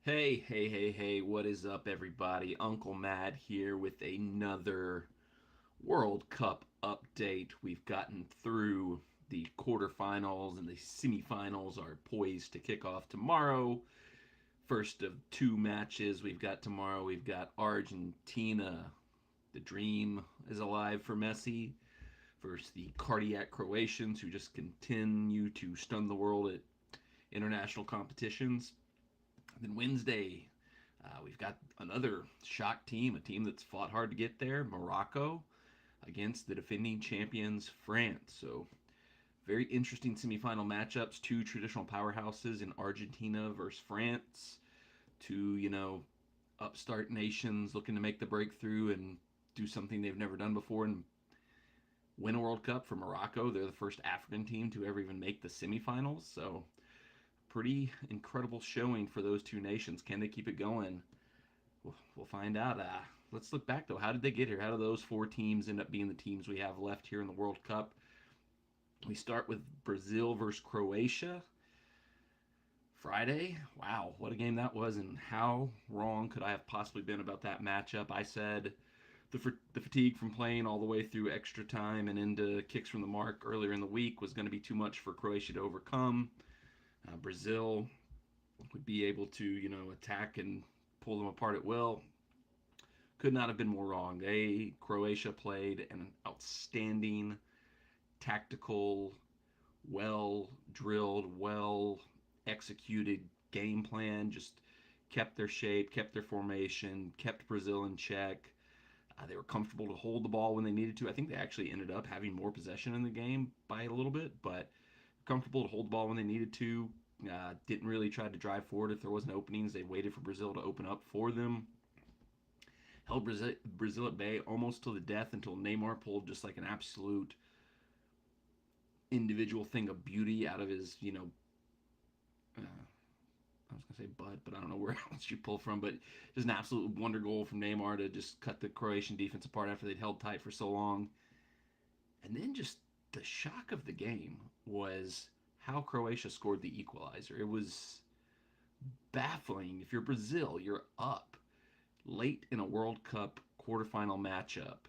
Hey, what is up, everybody? Uncle Matt here with another World Cup update. We've gotten through the quarterfinals and the semifinals are poised to kick off tomorrow. First of two matches we've got tomorrow. We've got Argentina. The dream is alive for Messi versus the cardiac Croatians who just continue to stun the world at international competitions. Then Wednesday, we've got another shock team, a team that's fought hard to get there, Morocco, against the defending champions, France. So, very interesting semifinal matchups. Two traditional powerhouses in Argentina versus France. Two, upstart nations looking to make the breakthrough and do something they've never done before and win a World Cup for Morocco. They're the first African team to ever even make the semifinals. So, pretty incredible showing for those two nations. Can they keep it going? We'll find out. Let's look back though. How did they get here? How do those four teams end up being the teams we have left here in the World Cup? We start with Brazil versus Croatia. Friday. Wow, what a game that was, and how wrong could I have possibly been about that matchup? I said the fatigue from playing all the way through extra time and into kicks from the mark earlier in the week was going to be too much for Croatia to overcome. Brazil would be able to, attack and pull them apart at will. Could not have been more wrong. Croatia played an outstanding tactical, well drilled, well executed game plan. Just kept their shape, kept their formation, kept Brazil in check. They were comfortable to hold the ball when they needed to. I think they actually ended up having more possession in the game by a little bit, but comfortable to hold the ball when they needed to. Didn't really try to drive forward if there wasn't openings. They waited for Brazil to open up for them. Held Brazil at bay almost till the death until Neymar pulled just like an absolute individual thing of beauty out of his, I was gonna say butt, but I don't know where else you pull from. But just an absolute wonder goal from Neymar to just cut the Croatian defense apart after they'd held tight for so long. And then just the shock of the game was how Croatia scored the equalizer. It was baffling. If you're Brazil, you're up late in a World Cup quarterfinal matchup,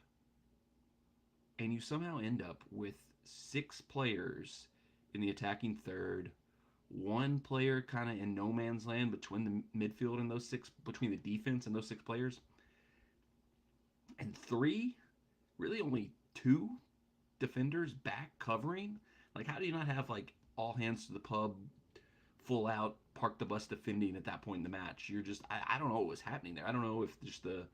and you somehow end up with six players in the attacking third, one player kind of in no man's land between the midfield and those six, between the defense and those six players, and three, really only two defenders back covering. Like, how do you not have like all hands to the pub, full out, park the bus defending at that point in the match? You're just, I don't know what was happening there. I don't know if just the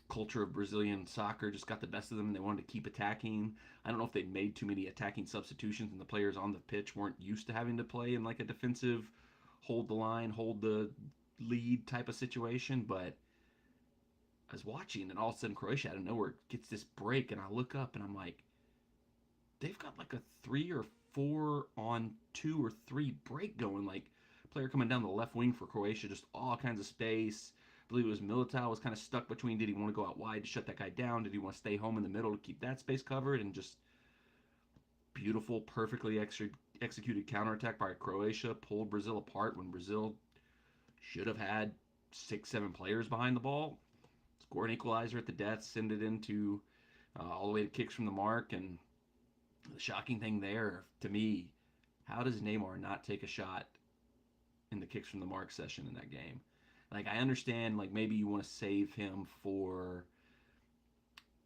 culture of Brazilian soccer just got the best of them and they wanted to keep attacking. I don't know if they made too many attacking substitutions and the players on the pitch weren't used to having to play in like a defensive, hold the line, hold the lead type of situation. But I was watching and all of a sudden Croatia out of nowhere gets this break and I look up and I'm like, they've got like a 3 or 4 on 2 or 3 break going. Like player coming down the left wing for Croatia, just all kinds of space. I believe it was Militao was kind of stuck between. Did he want to go out wide to shut that guy down? Did he want to stay home in the middle to keep that space covered? And just beautiful, perfectly executed counterattack by Croatia pulled Brazil apart when Brazil should have had 6, 7 players behind the ball. Score an equalizer at the death, send it into all the way to kicks from the mark, and the shocking thing there, to me, how does Neymar not take a shot in the kicks from the mark session in that game? Like, I understand, like, maybe you want to save him for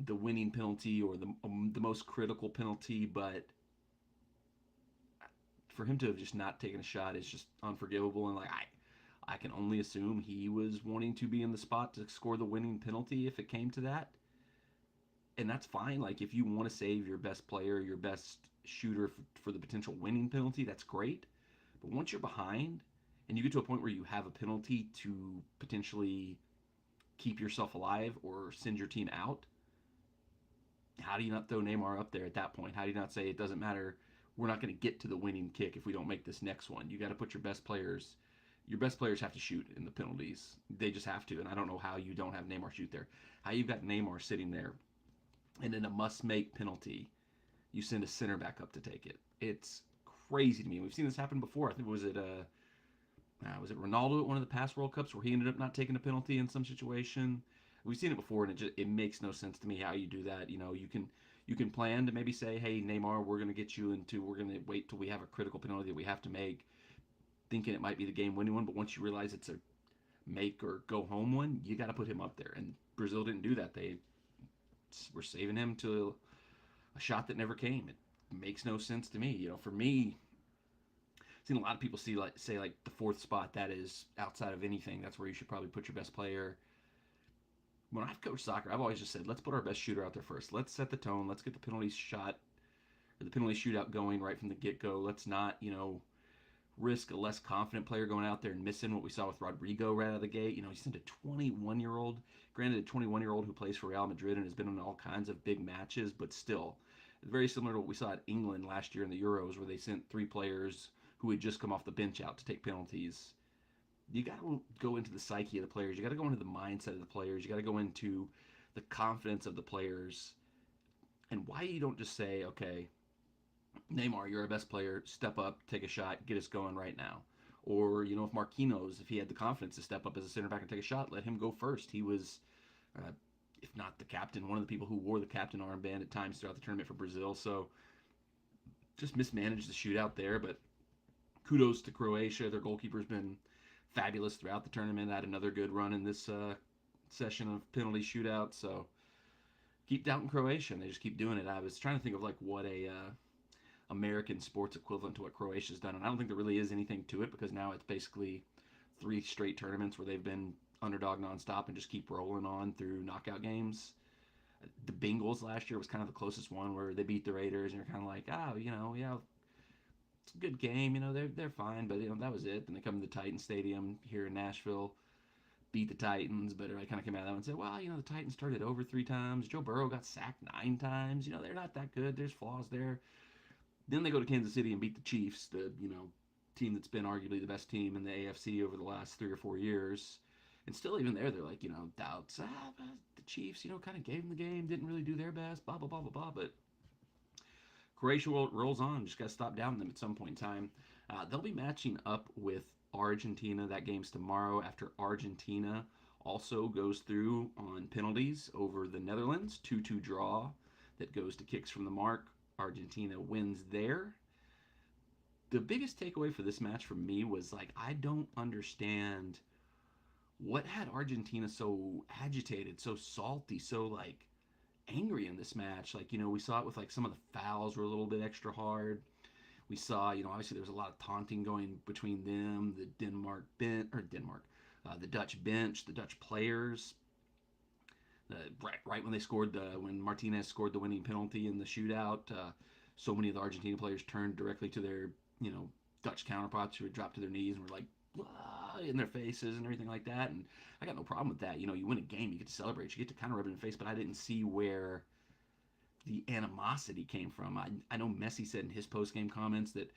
the winning penalty or the most critical penalty, but for him to have just not taken a shot is just unforgivable. And, like, I can only assume he was wanting to be in the spot to score the winning penalty if it came to that. And that's fine. Like, if you want to save your best player, your best shooter for the potential winning penalty, that's great. But once you're behind and you get to a point where you have a penalty to potentially keep yourself alive or send your team out, how do you not throw Neymar up there at that point? How do you not say it doesn't matter? We're not going to get to the winning kick if we don't make this next one. You got to put your best players. Your best players have to shoot in the penalties. They just have to. And I don't know how you don't have Neymar shoot there. How you've got Neymar sitting there, and in a must-make penalty, you send a center back up to take it. It's crazy to me. We've seen this happen before. I think it was at Was it Ronaldo at one of the past World Cups where he ended up not taking a penalty in some situation? We've seen it before, and it makes no sense to me how you do that. You can plan to maybe say, hey Neymar, we're going to wait till we have a critical penalty that we have to make, thinking it might be the game winning one, but once you realize it's a make or go home one, you got to put him up there. And Brazil didn't do that. They were saving him to a shot that never came. It makes no sense to me. For me, I've seen a lot of people say like the fourth spot, that is outside of anything. That's where you should probably put your best player. When I've coached soccer, I've always just said, let's put our best shooter out there first. Let's set the tone. Let's get the penalty shot or the penalty shootout going right from the get go. Let's not, risk a less confident player going out there and missing what we saw with Rodrigo right out of the gate. He sent a 21-year-old, granted a 21-year-old who plays for Real Madrid and has been in all kinds of big matches, but still very similar to what we saw at England last year in the Euros, where they sent three players who had just come off the bench out to take penalties. You got to go into the psyche of the players. You got to go into the mindset of the players. You got to go into the confidence of the players, and why you don't just say, okay, Neymar, you're our best player. Step up, take a shot, get us going right now. Or, if Marquinhos, if he had the confidence to step up as a center back and take a shot, let him go first. He was, uh, if not the captain, one of the people who wore the captain armband at times throughout the tournament for Brazil. So just mismanaged the shootout there. But kudos to Croatia. Their goalkeeper's been fabulous throughout the tournament. Had another good run in this session of penalty shootout. So keep doubting Croatia. And they just keep doing it. I was trying to think of like what a American sports equivalent to what Croatia's done. And I don't think there really is anything to it, because now it's basically 3 straight tournaments where they've been underdog nonstop and just keep rolling on through knockout games. The Bengals last year was kind of the closest one, where they beat the Raiders and you're kind of like, oh, yeah, it's a good game. They're fine, but that was it. Then they come to the Titans Stadium here in Nashville, beat the Titans, but I kind of came out of that one and said, well, the Titans started over 3 times. Joe Burrow got sacked 9 times. They're not that good. There's flaws there. Then they go to Kansas City and beat the Chiefs, the team that's been arguably the best team in the AFC over the last 3 or 4 years. And still, even there, they're like, doubts. The Chiefs, kind of gave them the game, didn't really do their best, blah, blah, blah, blah, blah. But Croatia rolls on. Just got to stop doubting them at some point in time. They'll be matching up with Argentina. That game's tomorrow, after Argentina also goes through on penalties over the Netherlands. 2-2 draw that goes to kicks from the mark. Argentina wins there. The biggest takeaway for this match for me was like, I don't understand what had Argentina so agitated, so salty, so like angry in this match. Like, we saw it with like some of the fouls were a little bit extra hard. We saw, obviously there was a lot of taunting going between them, the the Dutch bench, the Dutch players. Right when when Martinez scored the winning penalty in the shootout, so many of the Argentina players turned directly to their, Dutch counterparts who had dropped to their knees and were like, in their faces and everything like that. And I got no problem with that. You win a game, you get to celebrate, you get to kind of rub it in the face, but I didn't see where the animosity came from. I know Messi said in his post-game comments that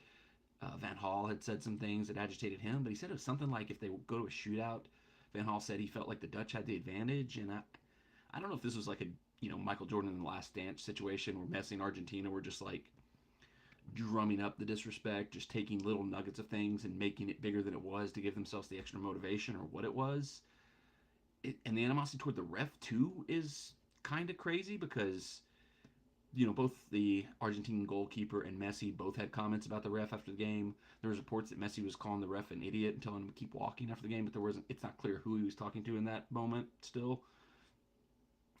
Van Gaal had said some things that agitated him, but he said it was something like if they go to a shootout, Van Gaal said he felt like the Dutch had the advantage. And I don't know if this was like a Michael Jordan in the Last Dance situation where Messi and Argentina were just like drumming up the disrespect, just taking little nuggets of things and making it bigger than it was to give themselves the extra motivation, or what it was. And the animosity toward the ref too is kind of crazy, because both the Argentine goalkeeper and Messi both had comments about the ref after the game. There was reports that Messi was calling the ref an idiot and telling him to keep walking after the game, but it's not clear who he was talking to in that moment still.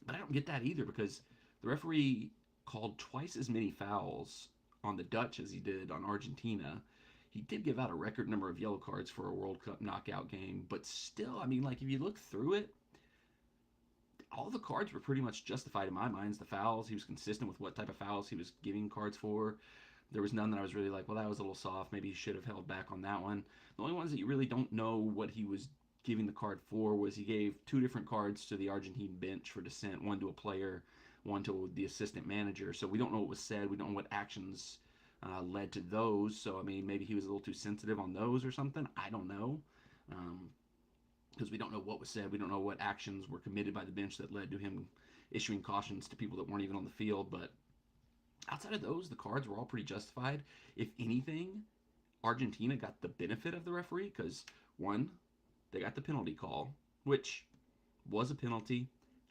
But I don't get that either, because the referee called twice as many fouls on the Dutch as he did on Argentina. He did give out a record number of yellow cards for a World Cup knockout game, but still, like if you look through it, all the cards were pretty much justified in my mind. The fouls, he was consistent with what type of fouls he was giving cards for. There was none that I was really like, well, that was a little soft. Maybe he should have held back on that one. The only ones that you really don't know what he was giving the card for was he gave 2 different cards to the Argentine bench for dissent, one to a player, one to the assistant manager. So we don't know what was said. We don't know what actions led to those. So, maybe he was a little too sensitive on those or something. I don't know. Because we don't know what was said. We don't know what actions were committed by the bench that led to him issuing cautions to people that weren't even on the field. But outside of those, the cards were all pretty justified. If anything, Argentina got the benefit of the referee, because One, they got the penalty call, which was a penalty.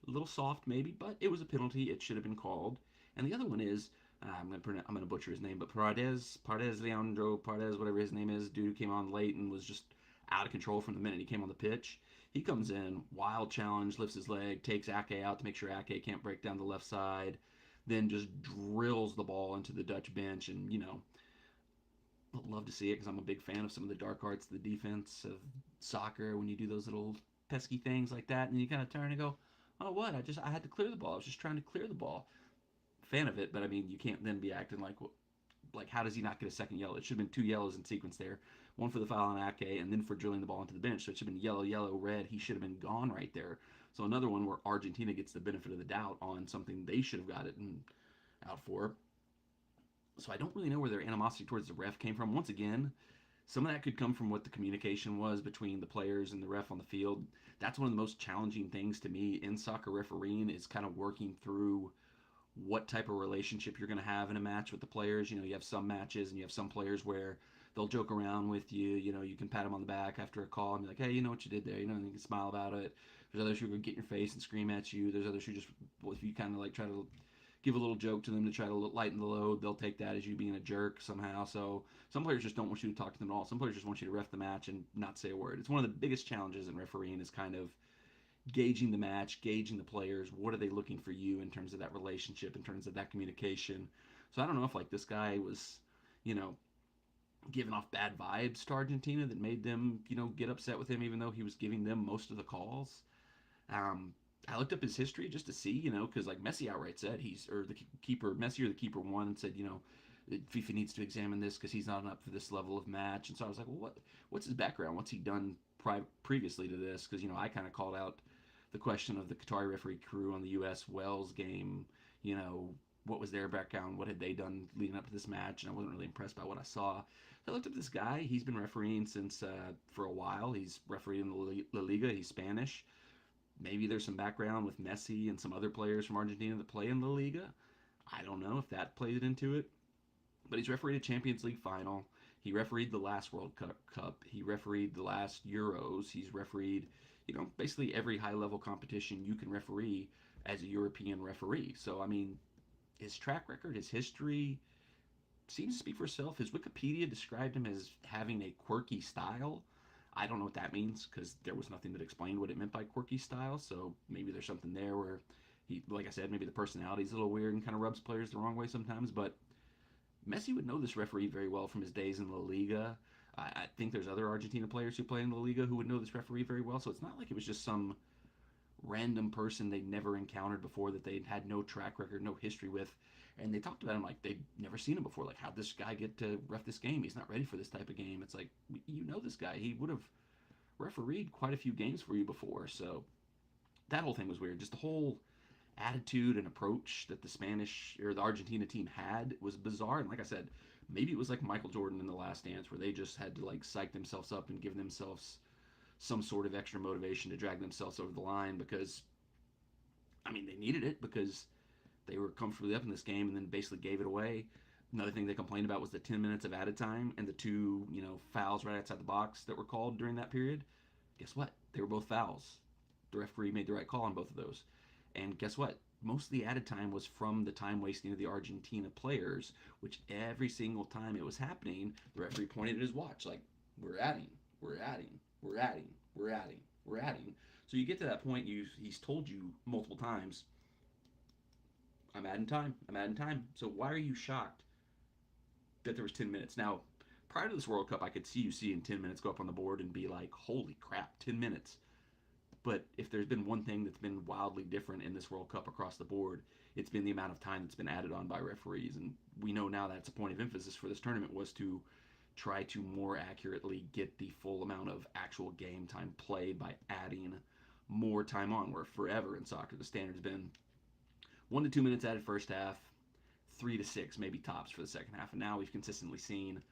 A little soft, maybe, but it was a penalty. It should have been called. And the other one is I'm gonna butcher his name, but Leandro Paredes, whatever his name is, dude who came on late and was just out of control from the minute he came on the pitch. He comes in, wild challenge, lifts his leg, takes Ake out to make sure Ake can't break down the left side, then just drills the ball into the Dutch bench. And love to see it because I'm a big fan of some of the dark arts of the defense of soccer. When you do those little pesky things like that, and you kind of turn and go, "Oh, what? I had to clear the ball. I was just trying to clear the ball." Fan of it, but I mean, you can't then be acting like how does he not get a second yellow? It should have been two yellows in sequence there, one for the foul on Ake, and then for drilling the ball into the bench. So it should have been yellow, yellow, red. He should have been gone right there. So another one where Argentina gets the benefit of the doubt on something they should have got it out for. So I don't really know where their animosity towards the ref came from. Once again, some of that could come from what the communication was between the players and the ref on the field. That's one of the most challenging things to me in soccer refereeing is kind of working through what type of relationship you're going to have in a match with the players. You have some matches and you have some players where they'll joke around with you. You can pat them on the back after a call and be like, hey, you know what you did there. And you can smile about it. There's others who are going to get in your face and scream at you. There's others who just, if you kind of like try to give a little joke to them to try to lighten the load, they'll take that as you being a jerk somehow. So some players just don't want you to talk to them at all. Some players just want you to ref the match and not say a word. It's one of the biggest challenges in refereeing is kind of gauging the match, gauging the players. What are they looking for you in terms of that relationship, in terms of that communication? So I don't know if like this guy was, you know, giving off bad vibes to Argentina that made them, get upset with him, even though he was giving them most of the calls. Um, I looked up his history just to see, because like Messi outright said Messi or the keeper won and said, FIFA needs to examine this because he's not up for this level of match. And so I was like, well, what's his background? What's he done previously to this? Because I kind of called out the question of the Qatari referee crew on the U.S. Wales game. What was their background? What had they done leading up to this match? And I wasn't really impressed by what I saw. So I looked up this guy. He's been refereeing since for a while. He's refereed in the La Liga. He's Spanish. Maybe there's some background with Messi and some other players from Argentina that play in La Liga. I don't know if that played into it. But he's refereed a Champions League final. He refereed the last World Cup. He refereed the last Euros. He's refereed, basically every high level competition you can referee as a European referee. So, I mean, his track record, his history seems to speak for itself. His Wikipedia described him as having a quirky style. I don't know what that means because there was nothing that explained what it meant by quirky style. So maybe there's something there where he, like I said, maybe the personality is a little weird and kind of rubs players the wrong way sometimes. But Messi would know this referee very well from his days in La Liga. I think there's other Argentina players who play in La Liga who would know this referee very well. So it's not like it was just some random person they'd never encountered before that they'd had no track record, no history with. And they talked about him like they'd never seen him before. Like, how'd this guy get to ref this game? He's not ready for this type of game. It's like, you know this guy. He would have refereed quite a few games for you before. So that whole thing was weird. Just the whole attitude and approach that the Spanish or the Argentina team had was bizarre. And like I said, maybe it was like Michael Jordan in The Last Dance, where they just had to like psych themselves up and give themselves some sort of extra motivation to drag themselves over the line because, I mean, they needed it because they were comfortably up in this game and then basically gave it away. Another thing they complained about was the 10 minutes of added time and the two, fouls right outside the box that were called during that period. Guess what? They were both fouls. The referee made the right call on both of those. And guess what? Most of the added time was from the time wasting of the Argentina players, which every single time it was happening, the referee pointed at his watch like, we're adding, we're adding, we're adding, we're adding, we're adding. So you get to that point, he's told you multiple times, I'm adding time, I'm adding time. So why are you shocked that there was 10 minutes? Now, prior to this World Cup, I could see you seeing 10 minutes go up on the board and be like, holy crap, 10 minutes. But if there's been one thing that's been wildly different in this World Cup across the board, it's been the amount of time that's been added on by referees. And we know now that's a point of emphasis for this tournament was to try to more accurately get the full amount of actual game time played by adding more time on, where forever in soccer the standard's been 1 to 2 minutes added first half, 3 to 6 maybe tops for the second half. And now we've consistently seen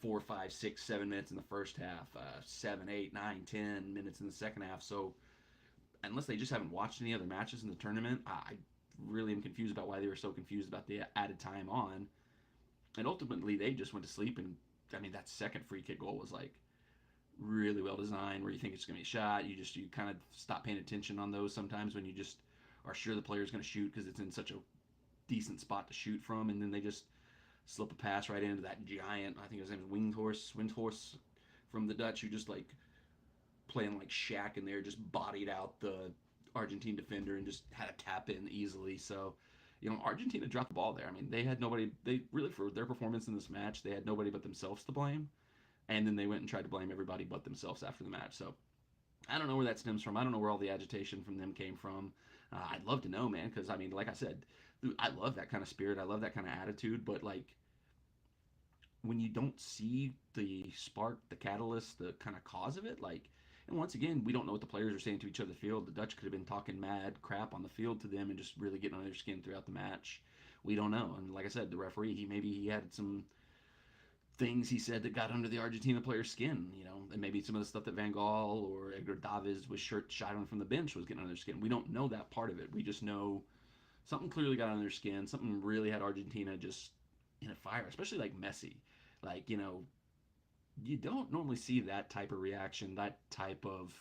4, 5, 6, 7 minutes in the first half, 7, 8, 9, 10 minutes in the second half. So unless they just haven't watched any other matches in the tournament, I really am confused about why they were so confused about the added time on. And ultimately, they just went to sleep. And I mean, that second free kick goal was like really well designed where you think it's going to be a shot. You kind of stop paying attention on those sometimes when you just are sure the player's going to shoot because it's in such a decent spot to shoot from, and then they just slip a pass right into that giant. I think his name is Windhorse from the Dutch, who just like playing like Shaq in there, just bodied out the Argentine defender and just had a tap in easily. So, Argentina dropped the ball there. I mean, they had nobody. They really, for their performance in this match, they had nobody but themselves to blame. And then they went and tried to blame everybody but themselves after the match. So I don't know where that stems from. I don't know where all the agitation from them came from. I'd love to know, man, because I mean, like I said, I love that kind of spirit. I love that kind of attitude. But like, when you don't see the spark, the catalyst, the kind of cause of it, like, and once again, we don't know what the players are saying to each other in the field. The Dutch could have been talking mad crap on the field to them and just really getting on their skin throughout the match. We don't know. And like I said, the referee, he had some things he said that got under the Argentina player's skin, and maybe some of the stuff that Van Gaal or Edgar Davids was shot on from the bench was getting under their skin. We don't know that part of it. We just know something clearly got under their skin. Something really had Argentina just in a fire, especially like Messi. Like, you don't normally see that type of reaction, that type of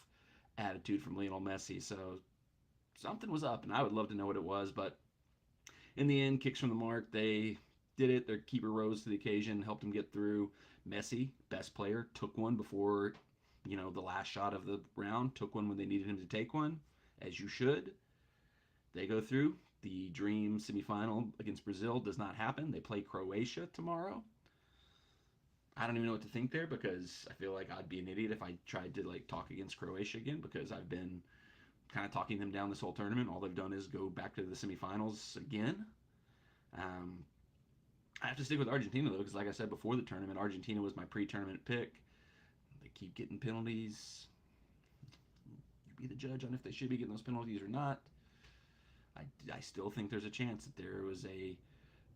attitude from Lionel Messi. So something was up, and I would love to know what it was. But in the end, kicks from the mark, they did it. Their keeper rose to the occasion, helped him get through. Messi, best player, took one before, the last shot of the round, took one when they needed him to take one, as you should. They go through. The dream semifinal against Brazil does not happen. They play Croatia tomorrow. I don't even know what to think there because I feel like I'd be an idiot if I tried to like talk against Croatia again because I've been kind of talking them down this whole tournament. All they've done is go back to the semifinals again. Um, I have to stick with Argentina though, because like I said before the tournament, Argentina was my pre-tournament pick. They keep getting penalties. You be the judge on if they should be getting those penalties or not. I still think there's a chance that there was a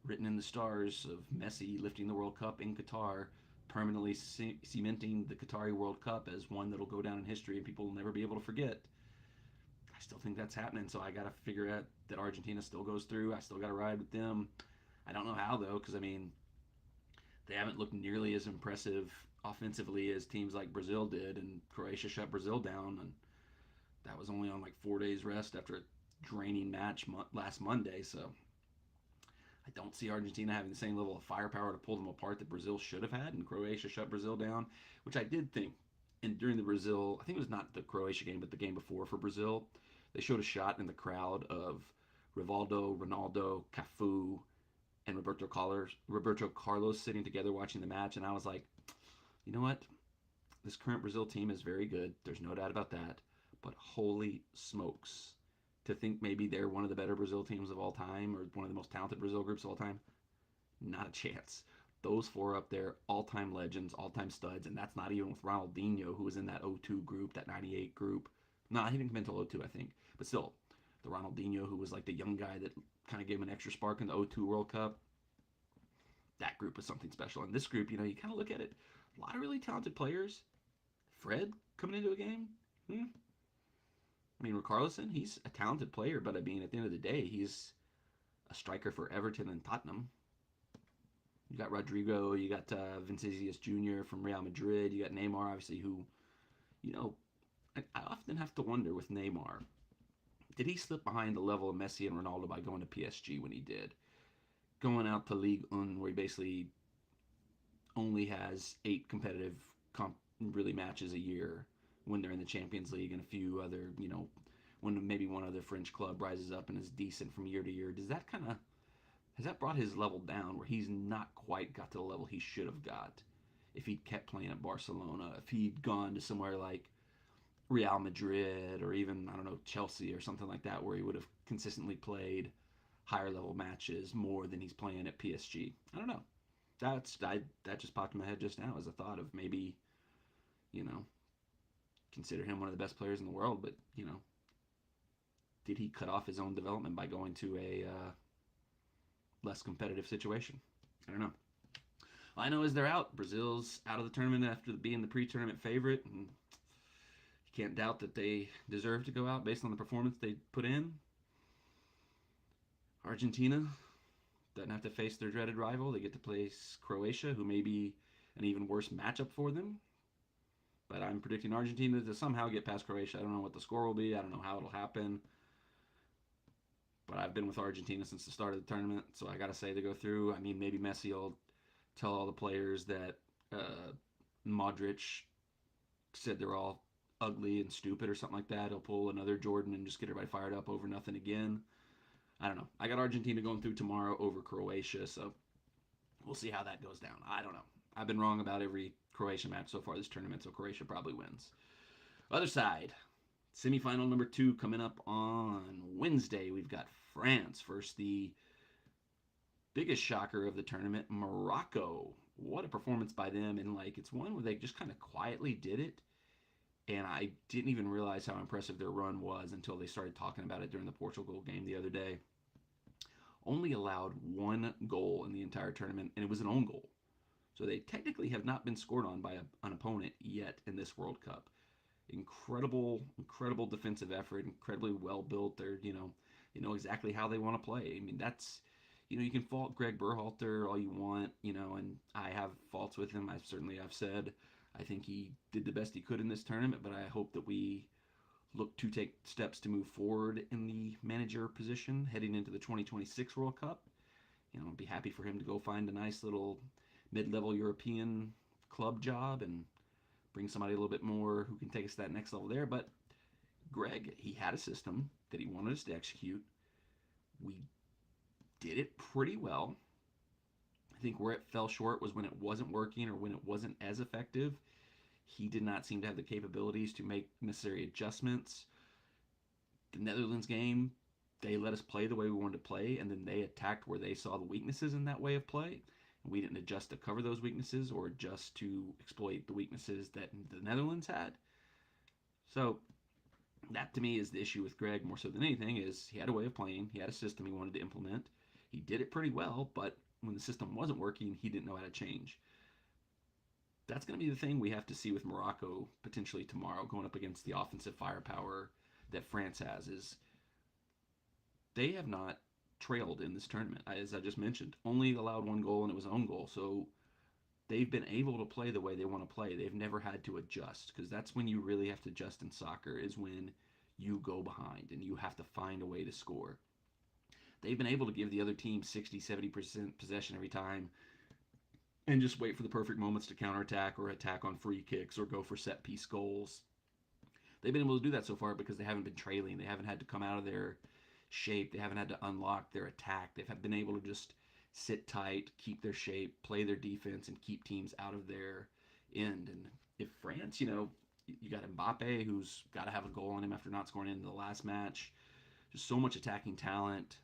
written in the stars of Messi lifting the World Cup in Qatar, permanently cementing the Qatari World Cup as one that'll go down in history and people will never be able to forget. I still think that's happening, so I got to figure out that Argentina still goes through. I still got to ride with them. I don't know how though, because I mean, they haven't looked nearly as impressive offensively as teams like Brazil did, and Croatia shut Brazil down, and that was only on like 4 days rest after a draining match last Monday. So I don't see Argentina having the same level of firepower to pull them apart that Brazil should have had, and Croatia shut Brazil down, which I did think. And during the Brazil, I think it was not the Croatia game, but the game before for Brazil, they showed a shot in the crowd of Rivaldo, Ronaldo, Cafu, and Roberto Carlos sitting together watching the match, and I was like, you know what? This current Brazil team is very good. There's no doubt about that. But holy smokes, to think maybe they're one of the better Brazil teams of all time or one of the most talented Brazil groups of all time, not a chance. Those four up there, all-time legends, all-time studs, and that's not even with Ronaldinho, who was in that 02 group, that 98 group. No, he didn't come until 02, I think. But still, the Ronaldinho, who was like the young guy that kind of gave him an extra spark in the 02 World Cup, that group was something special. And this group, you kind of look at it, a lot of really talented players. Fred coming into a game, I mean, Richarlison, he's a talented player, but I mean, at the end of the day, he's a striker for Everton and Tottenham. You got Rodrigo, you got Vinicius Jr. from Real Madrid, you got Neymar, obviously, who, I often have to wonder with Neymar, did he slip behind the level of Messi and Ronaldo by going to PSG when he did? Going out to League One, where he basically only has 8 competitive really matches a year when they're in the Champions League and a few other, when maybe one other French club rises up and is decent from year to year. Has that brought his level down where he's not quite got to the level he should have got if he'd kept playing at Barcelona, if he'd gone to somewhere like Real Madrid or even, I don't know, Chelsea or something like that where he would have consistently played higher level matches more than he's playing at PSG? I don't know. That just popped in my head just now as a thought of maybe, you know, consider him one of the best players in the world, but did he cut off his own development by going to a less competitive situation? I don't know. All I know is they're out. Brazil's out of the tournament after being the pre-tournament favorite, and you can't doubt that they deserve to go out based on the performance they put in. Argentina doesn't have to face their dreaded rival. They get to face Croatia, who may be an even worse matchup for them. But I'm predicting Argentina to somehow get past Croatia. I don't know what the score will be. I don't know how it'll happen. But I've been with Argentina since the start of the tournament, so I got to say they go through. I mean, maybe Messi will tell all the players that Modric said they're all ugly and stupid or something like that. He'll pull another Jordan and just get everybody fired up over nothing again. I don't know. I got Argentina going through tomorrow over Croatia, so we'll see how that goes down. I don't know. I've been wrong about every Croatia match so far this tournament, so Croatia probably wins. Other side, semifinal number 2 coming up on Wednesday. We've got France versus the biggest shocker of the tournament, Morocco. What a performance by them. And like, it's one where they just kind of quietly did it. And I didn't even realize how impressive their run was until they started talking about it during the Portugal game the other day. Only allowed 1 goal in the entire tournament, and it was an own goal. So they technically have not been scored on by an opponent yet in this World Cup. Incredible defensive effort, incredibly well built. They know exactly how they want to play. I mean, that's you can fault Greg Berhalter all you want, and I have faults with him. I've said I think he did the best he could in this tournament, but I hope that we look to take steps to move forward in the manager position heading into the 2026 World Cup. I'd be happy for him to go find a nice little mid-level European club job and bring somebody a little bit more who can take us to that next level there. But Greg, he had a system that he wanted us to execute. We did it pretty well. I think where it fell short was when it wasn't working or when it wasn't as effective. He did not seem to have the capabilities to make necessary adjustments. The Netherlands game, they let us play the way we wanted to play, and then they attacked where they saw the weaknesses in that way of play. And we didn't adjust to cover those weaknesses or adjust to exploit the weaknesses that the Netherlands had. So that to me is the issue with Greg more so than anything is he had a way of playing, he had a system he wanted to implement. He did it pretty well, but when the system wasn't working, he didn't know how to change. That's going to be the thing we have to see with Morocco potentially tomorrow going up against the offensive firepower that France has is they have not trailed in this tournament. As I just mentioned, only allowed 1 goal and it was own goal. So they've been able to play the way they want to play. They've never had to adjust because that's when you really have to adjust in soccer is when you go behind and you have to find a way to score. They've been able to give the other team 60-70% possession every time and just wait for the perfect moments to counterattack or attack on free kicks or go for set piece goals. They've been able to do that so far because they haven't been trailing. They haven't had to come out of their shape. They haven't had to unlock their attack. They've been able to just sit tight, keep their shape, play their defense, and keep teams out of their end. And if France, you got Mbappe, who's got to have a goal on him after not scoring in the last match. Just so much attacking talent.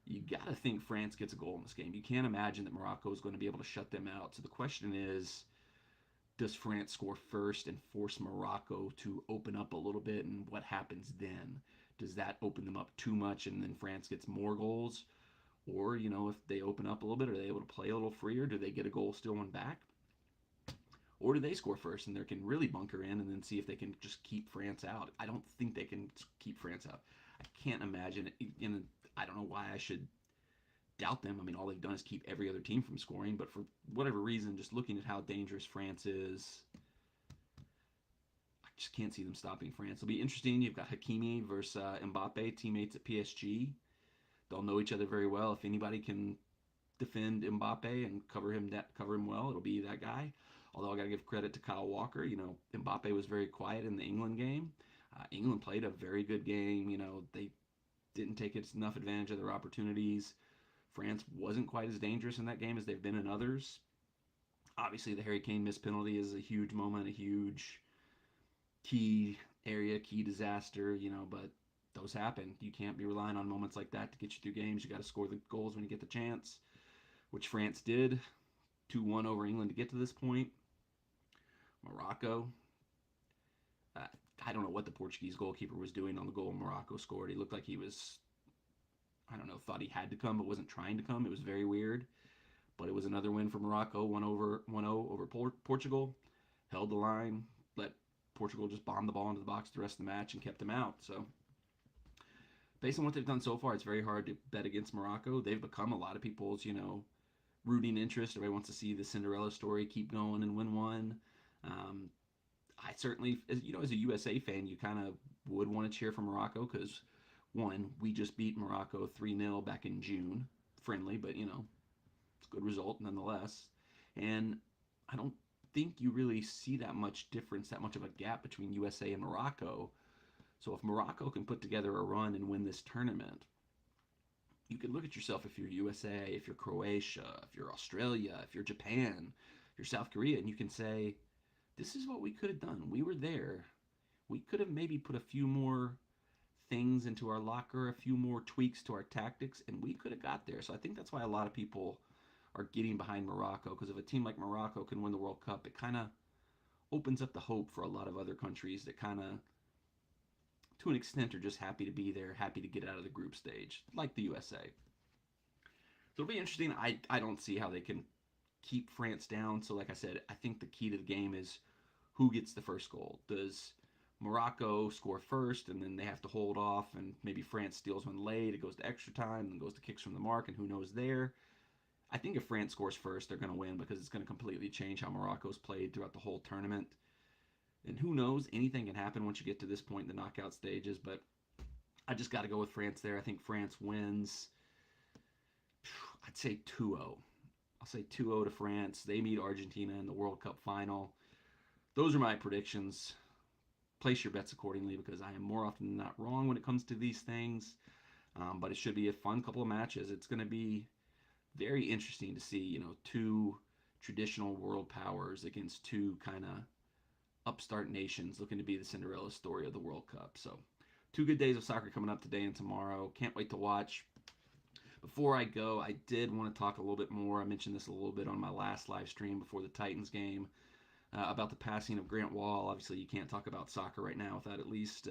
You got to think France gets a goal in this game. You can't imagine that Morocco is going to be able to shut them out. So the question is, does France score first and force Morocco to open up a little bit? And what happens then? Does that open them up too much and then France gets more goals? Or, if they open up a little bit, are they able to play a little freer? Do they get a goal steal one back? Or do they score first and they can really bunker in and then see if they can just keep France out? I don't think they can keep France out. I can't imagine it. And I don't know why I should doubt them. I mean, all they've done is keep every other team from scoring. But for whatever reason, just looking at how dangerous France is, I just can't see them stopping France. It'll be interesting. You've got Hakimi versus Mbappe, teammates at PSG. They'll know each other very well. If anybody can defend Mbappe and cover him well, it'll be that guy. Although I got to give credit to Kyle Walker. Mbappe was very quiet in the England game. England played a very good game. They didn't take enough advantage of their opportunities. France wasn't quite as dangerous in that game as they've been in others. Obviously, the Harry Kane missed penalty is a huge moment, a huge key area, key disaster, but those happen. You can't be relying on moments like that to get you through games. You got to score the goals when you get the chance, which France did. 2-1 over England to get to this point. Morocco. I don't know what the Portuguese goalkeeper was doing on the goal Morocco scored. He looked like he was, I don't know, thought he had to come but wasn't trying to come. It was very weird. But it was another win for Morocco, 1-0 over Portugal. Held the line, let Portugal just bomb the ball into the box the rest of the match and kept them out. So based on what they've done so far, it's very hard to bet against Morocco. They've become a lot of people's, rooting interest. Everybody wants to see the Cinderella story keep going and win one. I certainly, as a USA fan, you kind of would want to cheer for Morocco because one, we just beat Morocco 3-0 back in June, friendly, but it's a good result nonetheless. And I don't think you really see that much difference, that much of a gap between USA and Morocco. So if Morocco can put together a run and win this tournament, you could look at yourself if you're USA, if you're Croatia, if you're Australia, if you're Japan, if you're South Korea, and you can say, this is what we could have done. We were there. We could have maybe put a few more things into our locker, a few more tweaks to our tactics, and we could have got there. So I think that's why a lot of people are getting behind Morocco, because if a team like Morocco can win the World Cup, it kind of opens up the hope for a lot of other countries that kind of, to an extent, are just happy to be there, happy to get out of the group stage, like the USA. So it'll be interesting. I don't see how they can keep France down. So, like I said, I think the key to the game is who gets the first goal. Does Morocco score first, and then they have to hold off, and maybe France steals one late, it goes to extra time, and goes to kicks from the mark, and who knows there. I think if France scores first, they're going to win because it's going to completely change how Morocco's played throughout the whole tournament. And who knows, anything can happen once you get to this point in the knockout stages, but I just got to go with France there. I think France wins, I'd say 2-0. I'll say 2-0 to France. They meet Argentina in the World Cup final. Those are my predictions. Place your bets accordingly because I am more often than not wrong when it comes to these things. But it should be a fun couple of matches. It's going to be very interesting to see, two traditional world powers against two kind of upstart nations looking to be the Cinderella story of the World Cup. So, two good days of soccer coming up today and tomorrow. Can't wait to watch. Before I go, I did want to talk a little bit more. I mentioned this a little bit on my last live stream before the Titans game about the passing of Grant Wall. Obviously, you can't talk about soccer right now without at least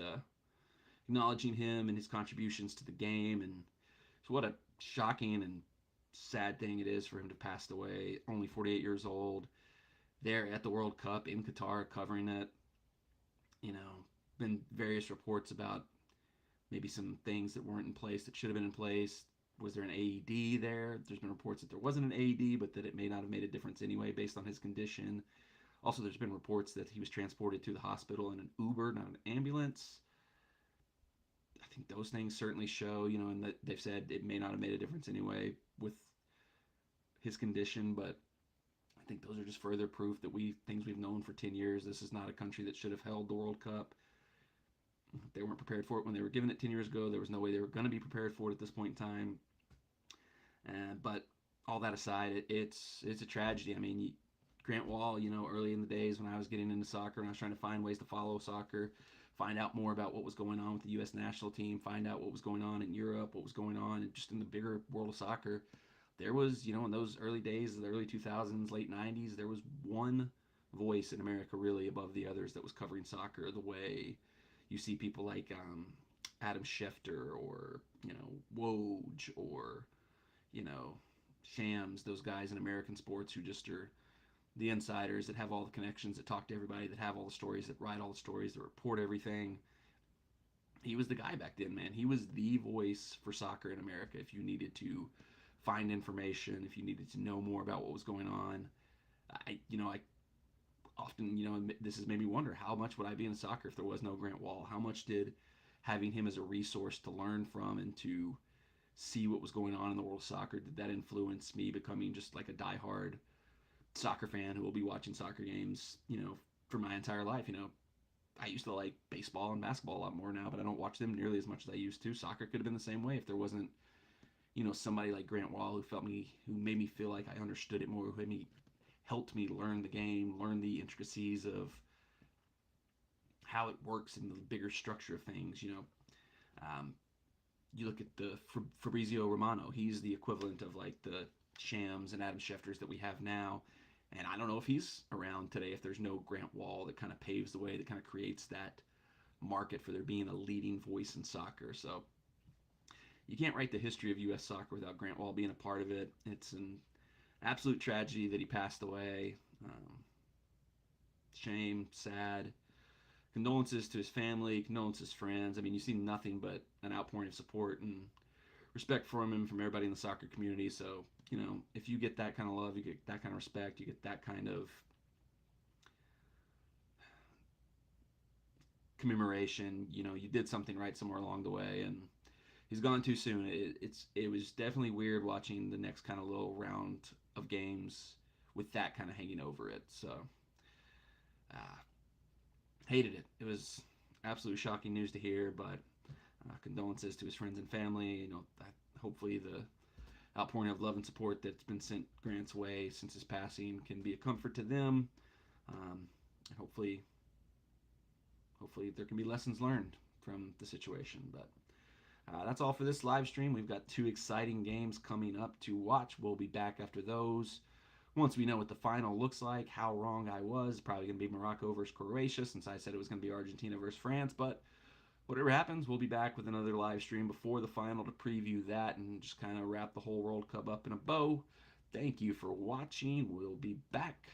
acknowledging him and his contributions to the game. And so, what a shocking and sad thing it is for him to pass away. Only 48 years old. There at the World Cup in Qatar covering it. Been various reports about maybe some things that weren't in place that should have been in place. Was there an AED there? There's been reports that there wasn't an AED, but that it may not have made a difference anyway based on his condition. Also, there's been reports that he was transported to the hospital in an Uber, not an ambulance. I think those things certainly show, and that they've said it may not have made a difference anyway with his condition, but I think those are just further proof that things we've known for 10 years. This is not a country that should have held the World Cup. They weren't prepared for it when they were given it 10 years ago. There was no way they were going to be prepared for it at this point in time. But all that aside, it's a tragedy. I mean, Grant Wall, early in the days when I was getting into soccer and I was trying to find ways to follow soccer, find out more about what was going on with the U.S. national team, find out what was going on in Europe, what was going on just in the bigger world of soccer. There was, in those early days, the early 2000s, late 90s, there was one voice in America really above the others that was covering soccer the way you see people like Adam Schefter or, Woj or, Shams, those guys in American sports who just are the insiders that have all the connections, that talk to everybody, that have all the stories, that write all the stories, that report everything. He was the guy back then, man. He was the voice for soccer in America. If you needed to find information, if you needed to know more about what was going on, I often, this has made me wonder how much would I be in soccer if there was no Grant Wall? How much did having him as a resource to learn from and to see what was going on in the world of soccer, did that influence me becoming just like a diehard soccer fan who will be watching soccer games, for my entire life? I used to like baseball and basketball a lot more now, but I don't watch them nearly as much as I used to. Soccer could have been the same way if there wasn't, somebody like Grant Wall who made me feel like I understood it more, who helped me learn the game, learn the intricacies of how it works in the bigger structure of things. Um, you look at the Fabrizio Romano, he's the equivalent of like the Shams and Adam Schefters that we have now. And I don't know if he's around today if there's no Grant Wall that kind of paves the way, that kind of creates that market for there being a leading voice in soccer. So you can't write the history of U.S. soccer without Grant Wall being a part of it. It's an absolute tragedy that he passed away. Shame, sad. Condolences to his family, condolences friends. I mean, you see nothing but an outpouring of support and respect for him from everybody in the soccer community. So, if you get that kind of love, you get that kind of respect, you get that kind of commemoration. You did something right somewhere along the way, and he's gone too soon. It was definitely weird watching the next kind of little round of games with that kind of hanging over it. So, uh, hated it. It was absolute shocking news to hear, but condolences to his friends and family. Hopefully the outpouring of love and support that's been sent Grant's way since his passing can be a comfort to them. And hopefully there can be lessons learned from the situation. But that's all for this live stream. We've got two exciting games coming up to watch. We'll be back after those. Once we know what the final looks like, how wrong I was, probably going to be Morocco versus Croatia since I said it was going to be Argentina versus France. But whatever happens, we'll be back with another live stream before the final to preview that and just kind of wrap the whole World Cup up in a bow. Thank you for watching. We'll be back